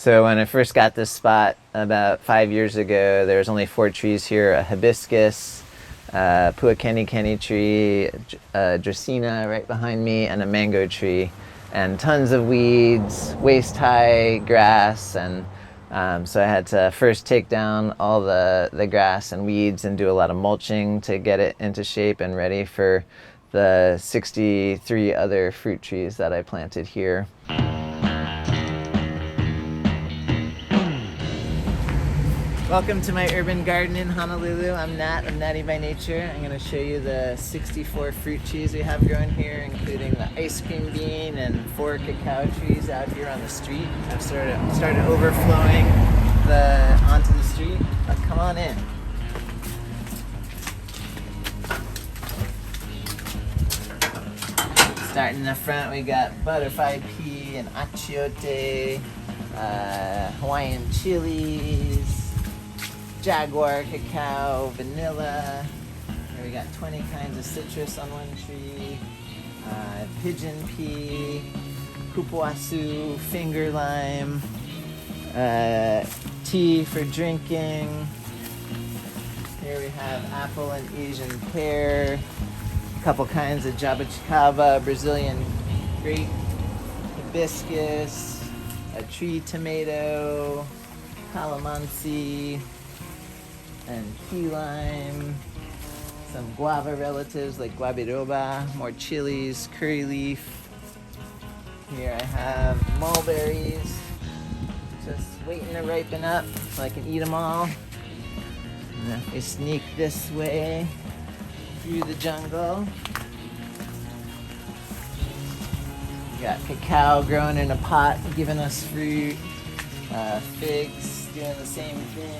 So when I first got this spot about 5 years ago, there was only 4 trees here: a hibiscus, Puakeni tree, Dracaena right behind me, and a mango tree, and tons of weeds, waist-high grass, and so I had to first take down all the grass and weeds and do a lot of mulching to get it into shape and ready for the 63 other fruit trees that I planted here. Welcome to my urban garden in Honolulu. I'm Nat, I'm Natty by Nature. I'm going to show you the 64 fruit trees we have growing here, including the ice cream bean and 4 cacao trees out here on the street. I've started overflowing onto the street. Come on in. Starting in the front, we got butterfly pea and achiote, Hawaiian chilies, jaguar cacao, vanilla. Here we got 20 kinds of citrus on one tree, pigeon pea, kupuasu, finger lime, tea for drinking. Here we have apple and Asian pear, a couple kinds of jabuticaba, Brazilian grape, hibiscus, a tree tomato, calamansi, and key lime, some guava relatives like guabiroba, more chilies, curry leaf. Here I have mulberries, just waiting to ripen up so I can eat them all. And if we sneak this way through the jungle, we got cacao growing in a pot, giving us fruit. Figs doing the same thing.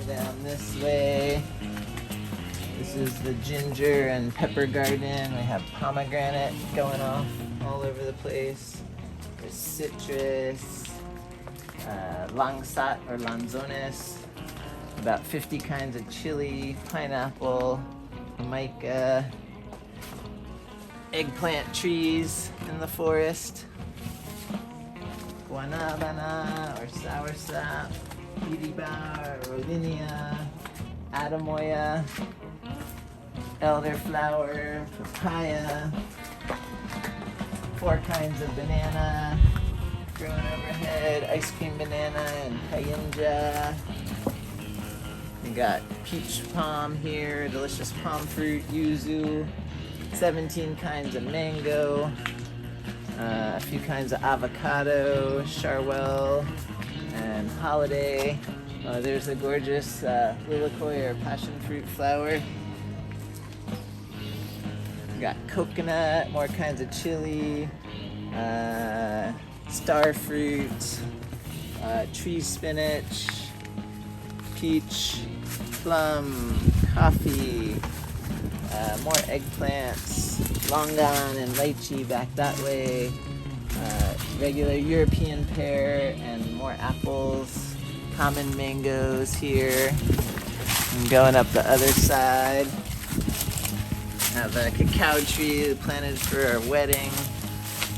Down this way. This is the ginger and pepper garden. We have pomegranate going off all over the place. There's citrus, langsat or lanzones, about 50 kinds of chili, pineapple, mica, eggplant trees in the forest, guanabana or soursop, Iriba, Rodinia, Atemoya, elderflower, papaya, 4 kinds of banana growing overhead, ice cream banana and paella. We got peach palm here, delicious palm fruit, yuzu, 17 kinds of mango, a few kinds of avocado, Sharwil, and holiday. There's a gorgeous Liliko'i or passionfruit flower. We got coconut, more kinds of chili, star fruit, tree spinach, peach, plum, coffee, more eggplants, longan and lychee back that way. Regular European pear and more apples, common mangoes here. And going up the other side, have a cacao tree planted for our wedding.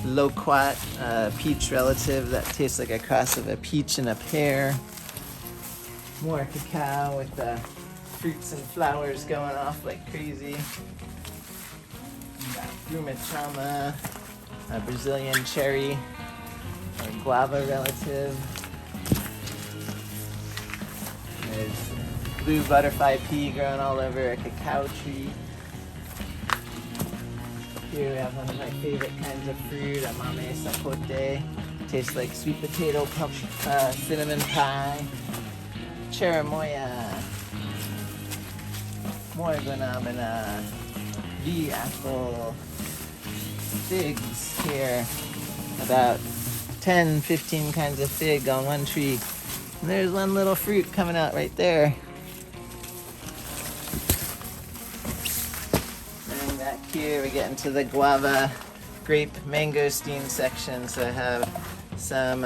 Loquat, a peach relative that tastes like a cross of a peach and a pear. More cacao with the fruits and flowers going off like crazy. We got Brumachama, a Brazilian cherry, a guava relative. There's blue butterfly pea growing all over a cacao tree. Here we have one of my favorite kinds of fruit, amame sapote. Tastes like sweet potato cinnamon pie. Cherimoya. More guanabana. The apple. Figs here. About 10-15 kinds of fig on one tree. And there's one little fruit coming out right there. And back here we get into the guava, grape, mangosteen section. So I have some,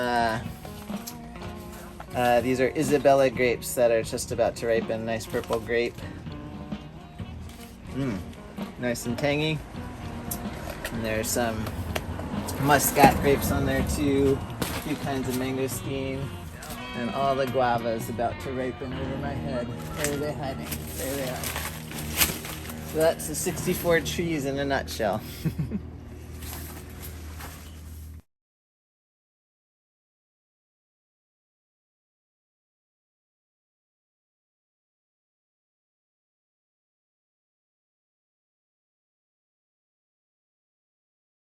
these are Isabella grapes that are just about to ripen. Nice purple grape. Nice and tangy. And there's some muscat grapes on there too. A few kinds of mangosteen. And all the guavas about to ripen over my head. Where are they hiding? There they are. So that's the 64 trees in a nutshell.